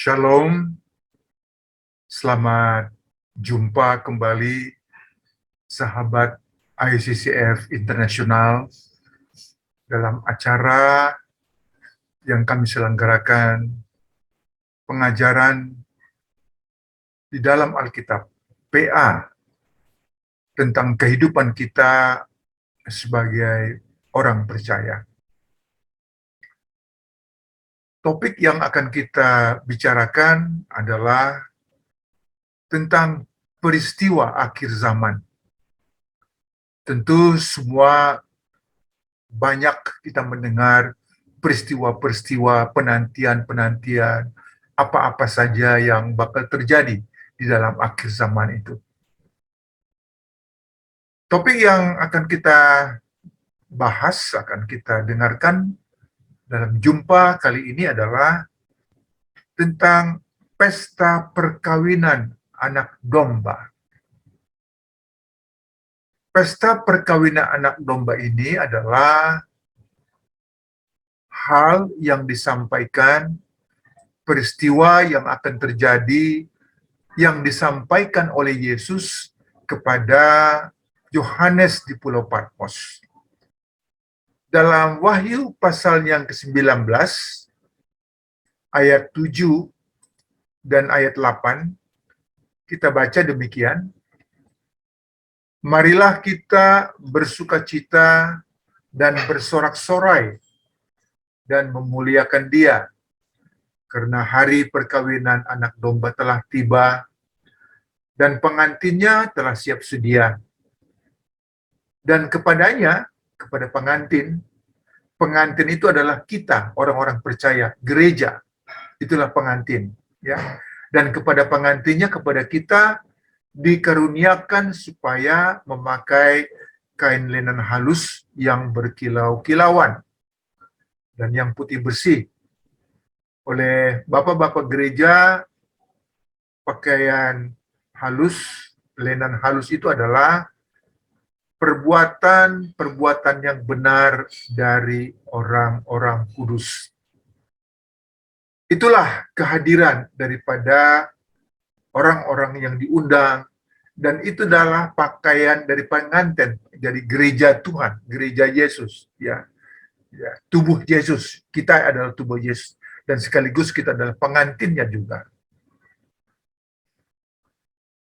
Shalom, selamat jumpa kembali sahabat ICCF Internasional dalam acara yang kami selenggarakan pengajaran di dalam Alkitab, PA, tentang kehidupan kita sebagai orang percaya. Topik yang akan kita bicarakan adalah tentang peristiwa akhir zaman. Tentu semua banyak kita mendengar peristiwa-peristiwa, penantian-penantian, apa-apa saja yang bakal terjadi di dalam akhir zaman itu. Topik yang akan kita bahas, akan kita dengarkan dalam jumpa kali ini adalah tentang pesta perkawinan anak domba. Pesta perkawinan anak domba ini adalah hal yang disampaikan, peristiwa yang akan terjadi, yang disampaikan oleh Yesus kepada Yohanes di Pulau Patmos. Dalam Wahyu pasal yang ke-19, ayat 7 dan ayat 8, kita baca demikian, "Marilah kita bersukacita dan bersorak-sorai dan memuliakan Dia, karena hari perkawinan anak domba telah tiba, dan pengantinnya telah siap sedia. Dan kepadanya, kepada pengantin itu adalah kita, orang-orang percaya, gereja, itulah pengantin. Ya. Dan kepada pengantinnya, kepada kita, dikaruniakan supaya memakai kain linen halus yang berkilau-kilauan dan yang putih bersih. Oleh bapak-bapak gereja, pakaian halus, linen halus itu adalah perbuatan yang benar dari orang-orang kudus. Itulah kehadiran daripada orang-orang yang diundang, dan itu adalah pakaian dari pengantin, dari gereja Tuhan, gereja Yesus, ya, tubuh Yesus. Kita adalah tubuh Yesus, dan sekaligus kita adalah pengantinnya juga.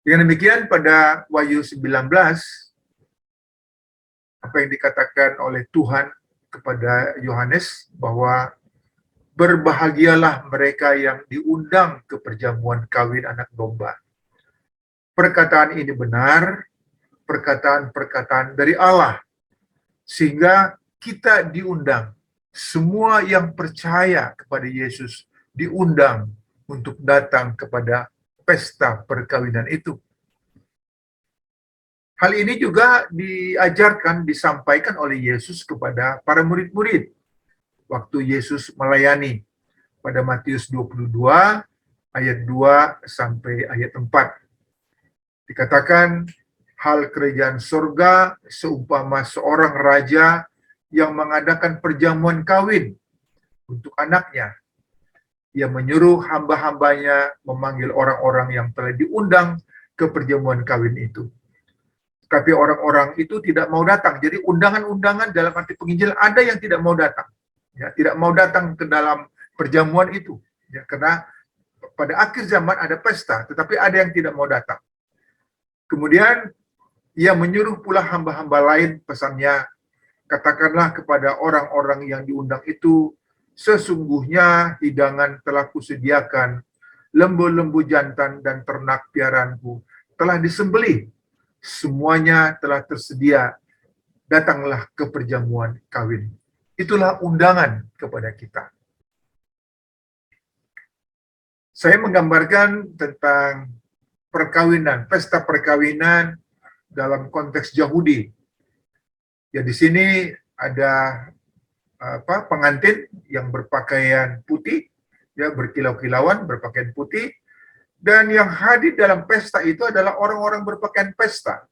Dengan demikian pada Wahyu 19, apa yang dikatakan oleh Tuhan kepada Yohanes, bahwa berbahagialah mereka yang diundang ke perjamuan kawin anak domba. Perkataan ini benar, perkataan-perkataan dari Allah, sehingga kita diundang. Semua yang percaya kepada Yesus diundang untuk datang kepada pesta perkawinan itu. Hal ini juga diajarkan, disampaikan oleh Yesus kepada para murid-murid waktu Yesus melayani pada Matius 22 ayat 2 sampai ayat 4. Dikatakan, hal kerajaan surga seumpama seorang raja yang mengadakan perjamuan kawin untuk anaknya. Ia menyuruh hamba-hambanya memanggil orang-orang yang telah diundang ke perjamuan kawin itu. Tapi orang-orang itu tidak mau datang. Jadi undangan-undangan dalam arti penginjilan ada yang tidak mau datang. Ya, tidak mau datang ke dalam perjamuan itu. Ya, karena pada akhir zaman ada pesta, tetapi ada yang tidak mau datang. Kemudian ia menyuruh pula hamba-hamba lain, pesannya, katakanlah kepada orang-orang yang diundang itu, sesungguhnya hidangan telah kusediakan, lembu-lembu jantan dan ternak piaraanku telah disembelih. Semuanya telah tersedia, datanglah ke perjamuan kawin. Itulah undangan kepada kita. Saya menggambarkan tentang perkawinan, pesta perkawinan dalam konteks Yahudi. Ya, di sini ada pengantin yang berpakaian putih, ya, berkilau-kilauan, berpakaian putih. Dan yang hadir dalam pesta itu adalah orang-orang berpakaian pesta.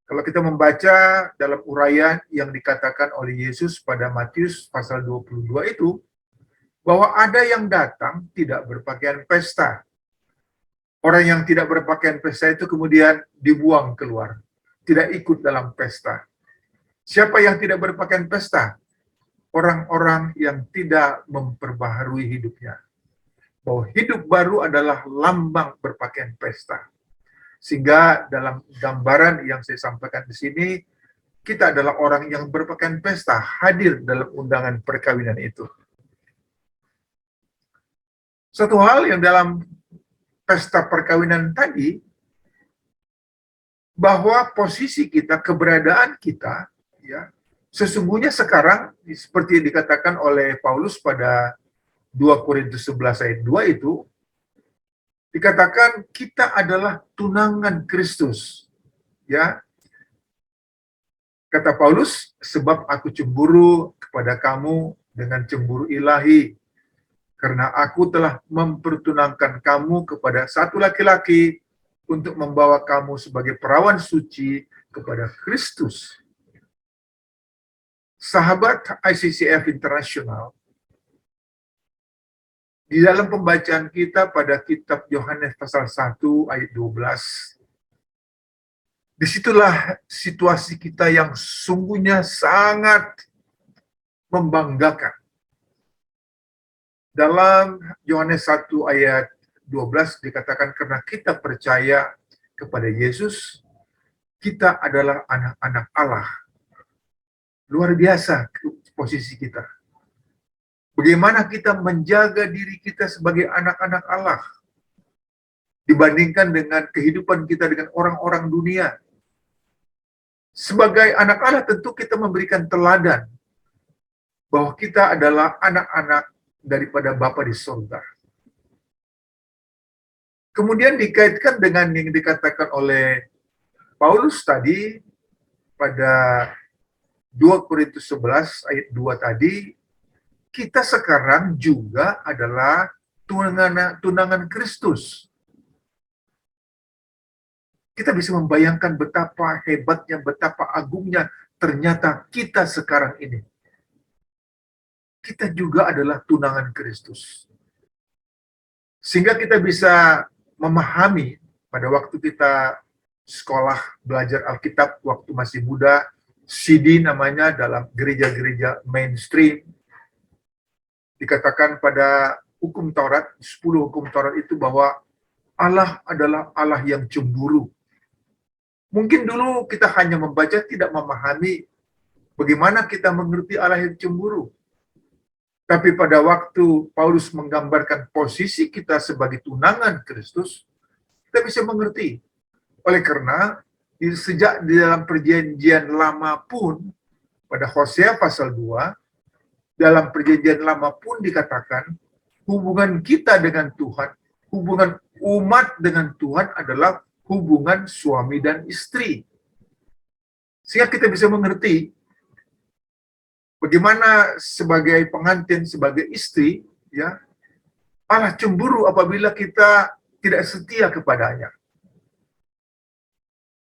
Kalau kita membaca dalam uraian yang dikatakan oleh Yesus pada Matius pasal 22 itu, bahwa ada yang datang tidak berpakaian pesta. Orang yang tidak berpakaian pesta itu kemudian dibuang keluar, tidak ikut dalam pesta. Siapa yang tidak berpakaian pesta? Orang-orang yang tidak memperbaharui hidupnya. Bahwa hidup baru adalah lambang berpakaian pesta. Sehingga dalam gambaran yang saya sampaikan di sini, kita adalah orang yang berpakaian pesta, hadir dalam undangan perkawinan itu. Satu hal yang dalam pesta perkawinan tadi, bahwa posisi kita, keberadaan kita, ya, sesungguhnya sekarang, seperti yang dikatakan oleh Paulus pada 2 Korintus 11 ayat 2 itu, dikatakan kita adalah tunangan Kristus. Ya, kata Paulus, sebab aku cemburu kepada kamu dengan cemburu ilahi, karena aku telah mempertunangkan kamu kepada satu laki-laki untuk membawa kamu sebagai perawan suci kepada Kristus. Sahabat ICCF International, di dalam pembacaan kita pada kitab Yohanes pasal 1 ayat 12, disitulah situasi kita yang sungguhnya sangat membanggakan. Dalam Yohanes 1 ayat 12 dikatakan karena kita percaya kepada Yesus, kita adalah anak-anak Allah. Luar biasa posisi kita. Bagaimana kita menjaga diri kita sebagai anak-anak Allah dibandingkan dengan kehidupan kita dengan orang-orang dunia. Sebagai anak Allah tentu kita memberikan teladan bahwa kita adalah anak-anak daripada Bapa di surga. Kemudian dikaitkan dengan yang dikatakan oleh Paulus tadi pada 2 Korintus 11 ayat 2 tadi, kita sekarang juga adalah tunangan Kristus. Kita bisa membayangkan betapa hebatnya, betapa agungnya ternyata kita sekarang ini. Kita juga adalah tunangan Kristus. Sehingga kita bisa memahami pada waktu kita sekolah belajar Alkitab waktu masih muda, CD namanya dalam gereja-gereja mainstream, dikatakan pada hukum Taurat, 10 hukum Taurat itu bahwa Allah adalah Allah yang cemburu. Mungkin dulu kita hanya membaca, tidak memahami bagaimana kita mengerti Allah yang cemburu. Tapi pada waktu Paulus menggambarkan posisi kita sebagai tunangan Kristus, kita bisa mengerti. Oleh karena, sejak di dalam perjanjian lama pun, pada Hosea pasal 2, dalam perjanjian lama pun dikatakan, hubungan kita dengan Tuhan, hubungan umat dengan Tuhan adalah hubungan suami dan istri. Sehingga kita bisa mengerti bagaimana sebagai pengantin, sebagai istri, ya, Allah cemburu apabila kita tidak setia kepadanya.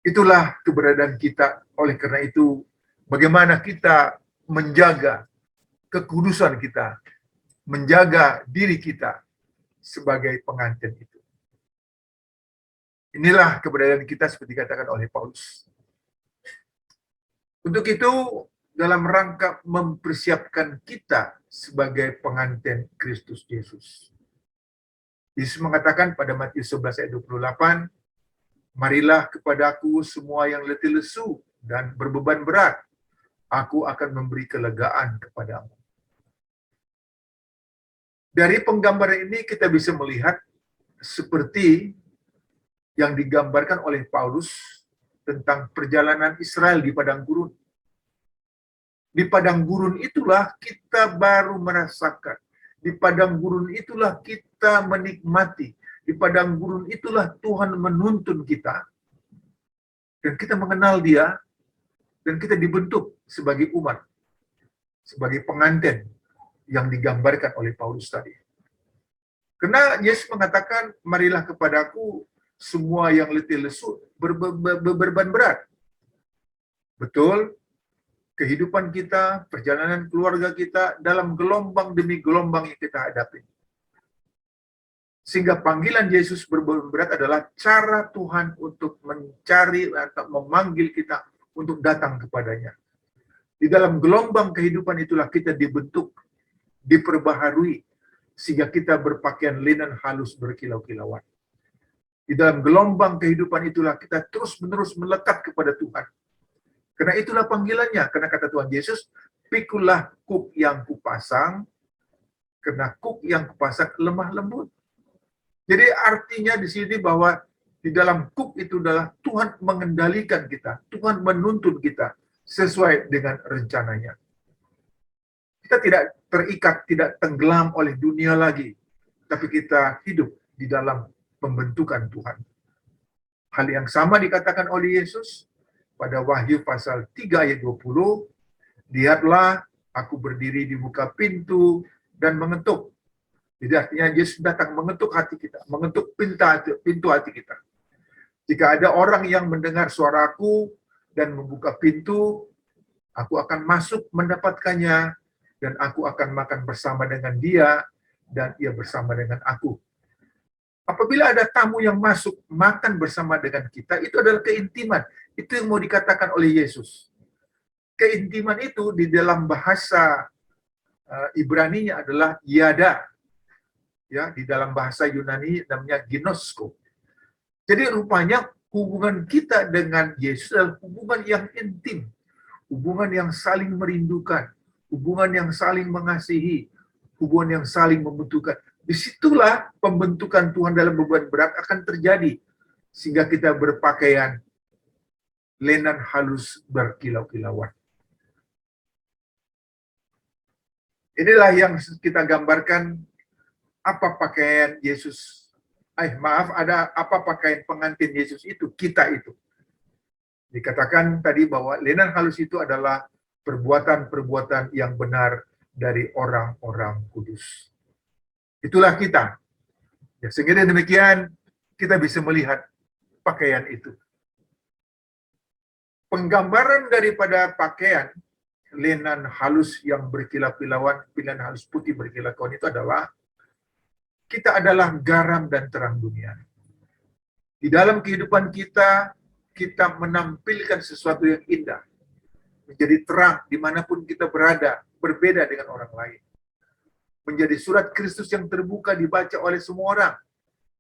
Itulah keberadaan kita. Oleh karena itu, bagaimana kita menjaga kekudusan kita, menjaga diri kita sebagai pengantin itu. Inilah keberadaan kita seperti dikatakan oleh Paulus. Untuk itu, dalam rangka mempersiapkan kita sebagai pengantin Kristus Yesus. Yesus mengatakan pada Matius 11 ayat 28, marilah kepadaku semua yang letih lesu dan berbeban berat, aku akan memberi kelegaan kepadamu. Dari penggambaran ini kita bisa melihat seperti yang digambarkan oleh Paulus tentang perjalanan Israel di padang gurun. Di padang gurun itulah kita baru merasakan. Di padang gurun itulah kita menikmati. Di padang gurun itulah Tuhan menuntun kita. Dan kita mengenal Dia. Dan kita dibentuk sebagai umat. Sebagai pengantin yang digambarkan oleh Paulus tadi. Karena Yesus mengatakan, marilah kepadaku semua yang letih lesu berbeban berat. Betul, kehidupan kita, perjalanan keluarga kita dalam gelombang demi gelombang yang kita hadapi. Sehingga panggilan Yesus berat adalah cara Tuhan untuk mencari atau memanggil kita untuk datang kepadanya. Di dalam gelombang kehidupan itulah kita dibentuk, diperbaharui, sehingga kita berpakaian linen halus berkilau-kilauan. Di dalam gelombang kehidupan itulah kita terus-menerus melekat kepada Tuhan. Karena itulah panggilannya. Karena kata Tuhan Yesus, pikulah kuk yang kupasang, karena kuk yang kupasang lemah lembut. Jadi artinya di sini bahwa di dalam kuk itu adalah Tuhan mengendalikan kita, Tuhan menuntun kita sesuai dengan rencananya. Kita tidak terikat, tidak tenggelam oleh dunia lagi, tapi kita hidup di dalam pembentukan Tuhan. Hal yang sama dikatakan oleh Yesus pada Wahyu pasal 3 ayat 20, lihatlah aku berdiri di muka pintu dan mengetuk. Jadi artinya Yesus datang mengetuk hati kita, mengetuk pintu hati kita. Jika ada orang yang mendengar suaraku dan membuka pintu, aku akan masuk mendapatkannya, dan aku akan makan bersama dengan dia, dan ia bersama dengan aku. Apabila ada tamu yang masuk makan bersama dengan kita, itu adalah keintiman. Itu yang mau dikatakan oleh Yesus. Keintiman itu di dalam bahasa Ibrani-nya adalah yada. Ya, di dalam bahasa Yunani namanya ginosko. Jadi rupanya hubungan kita dengan Yesus adalah hubungan yang intim, hubungan yang saling merindukan, hubungan yang saling mengasihi, hubungan yang saling membutuhkan. Disitulah pembentukan Tuhan dalam beban berat akan terjadi, sehingga kita berpakaian lenan halus berkilau-kilauan. Inilah yang kita gambarkan apa pakaian Yesus. Ada apa pakaian pengantin Yesus itu, kita itu. Dikatakan tadi bahwa lenan halus itu adalah perbuatan-perbuatan yang benar dari orang-orang kudus. Itulah kita. Ya, sehingga demikian kita bisa melihat pakaian itu. Penggambaran daripada pakaian lenan halus yang berkilau-kilauan, pilihan halus putih berkilau-kilauan itu adalah kita adalah garam dan terang dunia. Di dalam kehidupan kita, kita menampilkan sesuatu yang indah. Menjadi terang dimanapun kita berada, berbeda dengan orang lain. Menjadi surat Kristus yang terbuka dibaca oleh semua orang.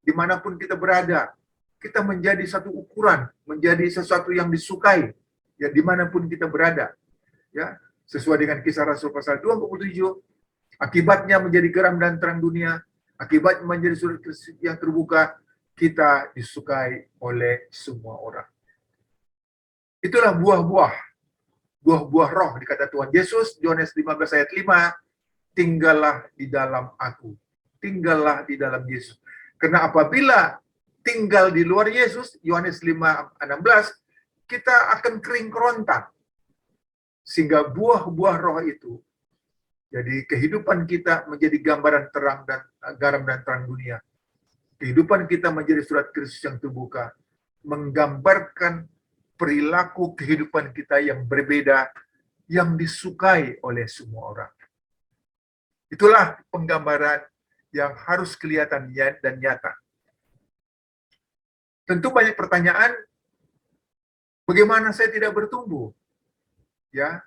Dimanapun kita berada, kita menjadi satu ukuran, menjadi sesuatu yang disukai, ya dimanapun kita berada. Ya, sesuai dengan Kisah Rasul pasal 27, akibatnya menjadi garam dan terang dunia, akibatnya menjadi surat Kristus yang terbuka, kita disukai oleh semua orang. Itulah buah-buah roh, dikata Tuhan Yesus, Yohanes 15 ayat 5, tinggallah di dalam aku, tinggallah di dalam Yesus. Karena apabila tinggal di luar Yesus, Yohanes 5:16, kita akan kering kerontang. Sehingga buah-buah roh itu, jadi kehidupan kita menjadi gambaran terang dan garam dan terang dunia. Kehidupan kita menjadi surat Kristus yang terbuka, menggambarkan perilaku kehidupan kita yang berbeda, yang disukai oleh semua orang. Itulah penggambaran yang harus kelihatan dan nyata. Tentu banyak pertanyaan, bagaimana saya tidak bertumbuh? Ya,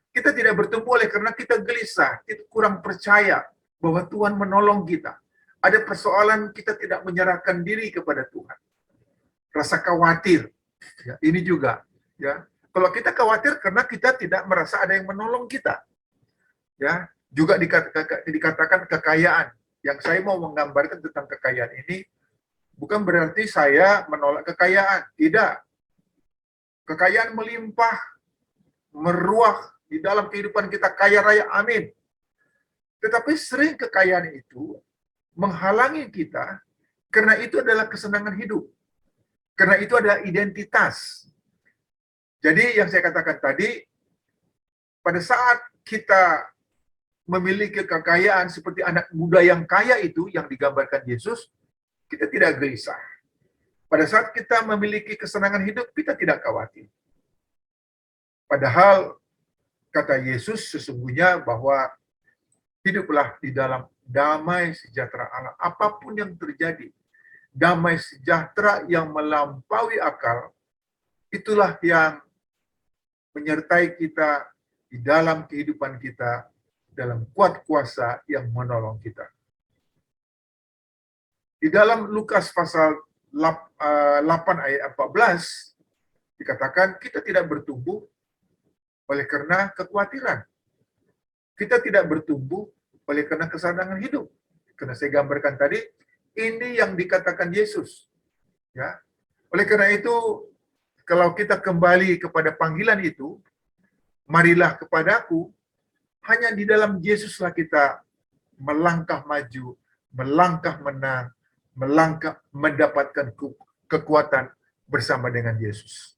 kita tidak bertumbuh oleh karena kita gelisah, kita kurang percaya bahwa Tuhan menolong kita. Ada persoalan kita tidak menyerahkan diri kepada Tuhan. Rasa khawatir, ya, ini juga. Ya, kalau kita khawatir karena kita tidak merasa ada yang menolong kita. Ya, juga dikatakan kekayaan. Yang saya mau menggambarkan tentang kekayaan ini bukan berarti saya menolak kekayaan. Tidak. Kekayaan melimpah, meruah di dalam kehidupan kita, kaya raya, amin. Tetapi sering kekayaan itu menghalangi kita, karena itu adalah kesenangan hidup. Karena itu adalah identitas. Jadi yang saya katakan tadi, pada saat kita memiliki kekayaan seperti anak muda yang kaya itu, yang digambarkan Yesus, kita tidak gelisah. Pada saat kita memiliki kesenangan hidup, kita tidak khawatir. Padahal Kata Yesus sesungguhnya bahwa hiduplah di dalam damai sejahtera Allah. Apapun yang terjadi, damai sejahtera yang melampaui akal, itulah yang menyertai kita di dalam kehidupan kita, dalam kuat kuasa yang menolong kita. Di dalam Lukas pasal 8 ayat 14, dikatakan kita tidak bertumbuh oleh karena kekhawatiran. Kita tidak bertumbuh oleh karena kesenangan hidup. Karena saya gambarkan tadi, ini yang dikatakan Yesus. Ya. Oleh karena itu, kalau kita kembali kepada panggilan itu, marilah kepadaku, hanya di dalam Yesuslah kita melangkah maju, melangkah menang, melangkah mendapatkan kekuatan bersama dengan Yesus.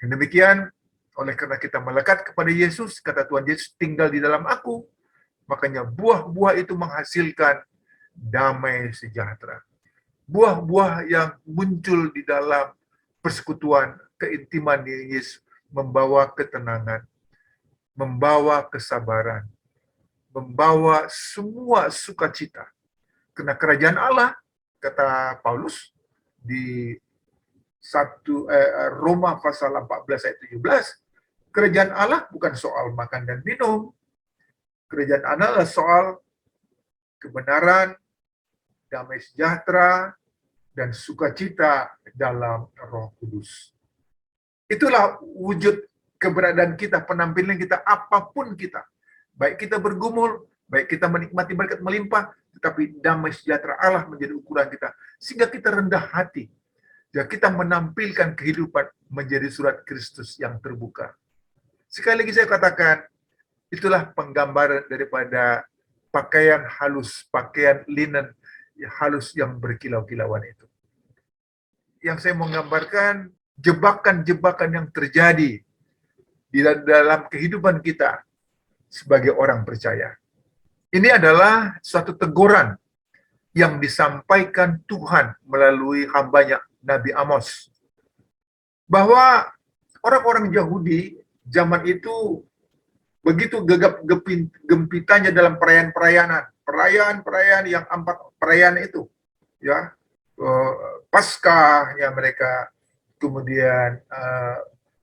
Dan demikian, oleh karena kita melekat kepada Yesus, kata Tuhan Yesus, tinggal di dalam aku, makanya buah-buah itu menghasilkan damai sejahtera. Buah-buah yang muncul di dalam persekutuan, keintiman dengan Yesus, membawa ketenangan, membawa kesabaran, membawa semua sukacita. Karena kerajaan Allah, kata Paulus di Roma pasal 14 ayat 17, kerajaan Allah bukan soal makan dan minum. Kerajaan Allah adalah soal kebenaran, damai sejahtera, dan sukacita dalam Roh Kudus. Itulah wujud keberadaan kita, penampilan kita, apapun kita. Baik kita bergumul, baik kita menikmati berkat melimpah, tetapi damai sejahtera Allah menjadi ukuran kita. Sehingga kita rendah hati. Ya, kita menampilkan kehidupan menjadi surat Kristus yang terbuka. Sekali lagi saya katakan, itulah penggambaran daripada pakaian halus, pakaian linen halus yang berkilau-kilauan itu. Yang saya mau gambarkan, jebakan-jebakan yang terjadi di dalam kehidupan kita sebagai orang percaya. Ini adalah suatu teguran yang disampaikan Tuhan melalui hambanya Nabi Amos. Bahwa orang-orang Yahudi zaman itu begitu gegap gempitanya dalam perayaan-perayaan yang 4 perayaan itu, ya, Paskah ya mereka, kemudian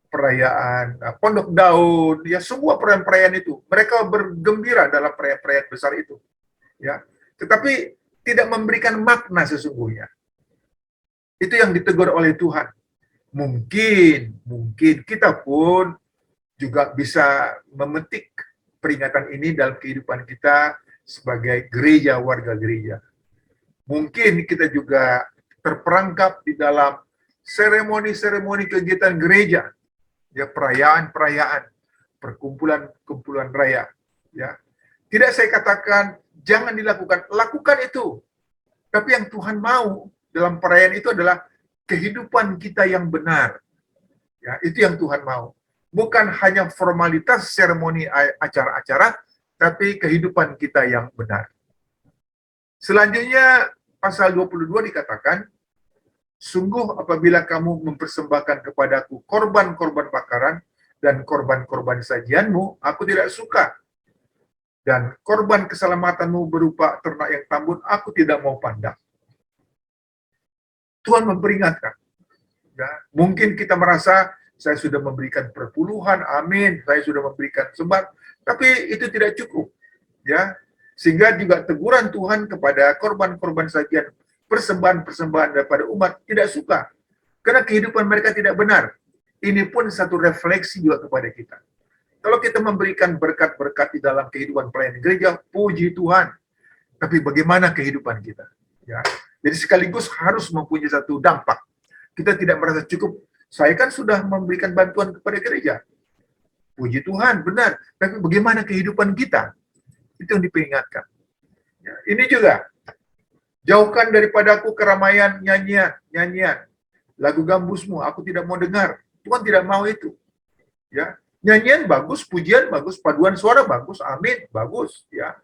perayaan Pondok Daun, ya semua perayaan-perayaan itu mereka bergembira dalam perayaan-perayaan besar itu, ya. Tetapi tidak memberikan makna sesungguhnya. Itu yang ditegur oleh Tuhan. Mungkin kita pun juga bisa memetik peringatan ini dalam kehidupan kita sebagai gereja, warga gereja. Mungkin kita juga terperangkap di dalam seremoni-seremoni kegiatan gereja, ya, perayaan-perayaan, perkumpulan-kumpulan raya, ya. Tidak saya katakan jangan dilakukan, lakukan itu. Tapi yang Tuhan mau dalam perayaan itu adalah kehidupan kita yang benar. Ya, itu yang Tuhan mau. Bukan hanya formalitas seremoni acara-acara, tapi kehidupan kita yang benar. Selanjutnya, pasal 22 dikatakan, sungguh apabila kamu mempersembahkan kepadaku korban-korban bakaran dan korban-korban sajianmu, aku tidak suka. Dan korban keselamatanmu berupa ternak yang tambun, aku tidak mau pandang. Tuhan memperingatkan. Ya, mungkin kita merasa, saya sudah memberikan perpuluhan, amin, saya sudah memberikan sembah, tapi itu tidak cukup. Ya, sehingga juga teguran Tuhan kepada korban-korban sajian, persembahan-persembahan daripada umat tidak suka. Karena kehidupan mereka tidak benar. Ini pun satu refleksi juga kepada kita. Kalau kita memberikan berkat-berkat di dalam kehidupan pelayanan gereja, puji Tuhan. Tapi bagaimana kehidupan kita? Ya, jadi sekaligus harus mempunyai satu dampak. Kita tidak merasa cukup. Saya kan sudah memberikan bantuan kepada gereja. Puji Tuhan, benar. Tapi bagaimana kehidupan kita? Itu yang diperingatkan. Ya, ini juga. Jauhkan daripadaku keramaian nyanyian. Lagu gambusmu, aku tidak mau dengar. Tuhan tidak mau itu. Ya, nyanyian bagus, pujian bagus, paduan suara bagus, amin, bagus. Ya.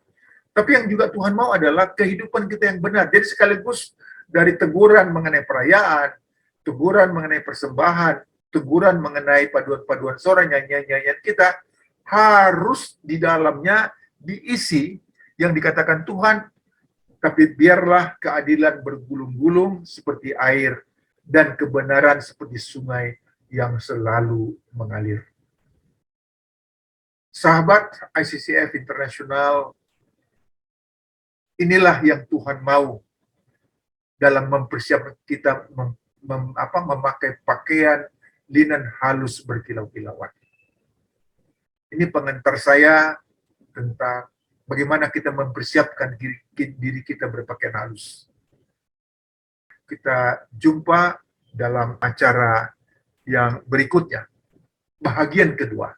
Tapi yang juga Tuhan mau adalah kehidupan kita yang benar. Jadi sekaligus dari teguran mengenai perayaan, teguran mengenai persembahan, teguran mengenai paduan-paduan suara nyanyian-nyanyian kita harus di dalamnya diisi yang dikatakan Tuhan, tapi biarlah keadilan bergulung-gulung seperti air dan kebenaran seperti sungai yang selalu mengalir. Sahabat ICCF Internasional, inilah yang Tuhan mau dalam mempersiapkan kita memakai pakaian linen halus berkilau-kilauan. Ini pengantar saya tentang bagaimana kita mempersiapkan diri kita berpakaian halus. Kita jumpa dalam acara yang berikutnya, bahagian kedua.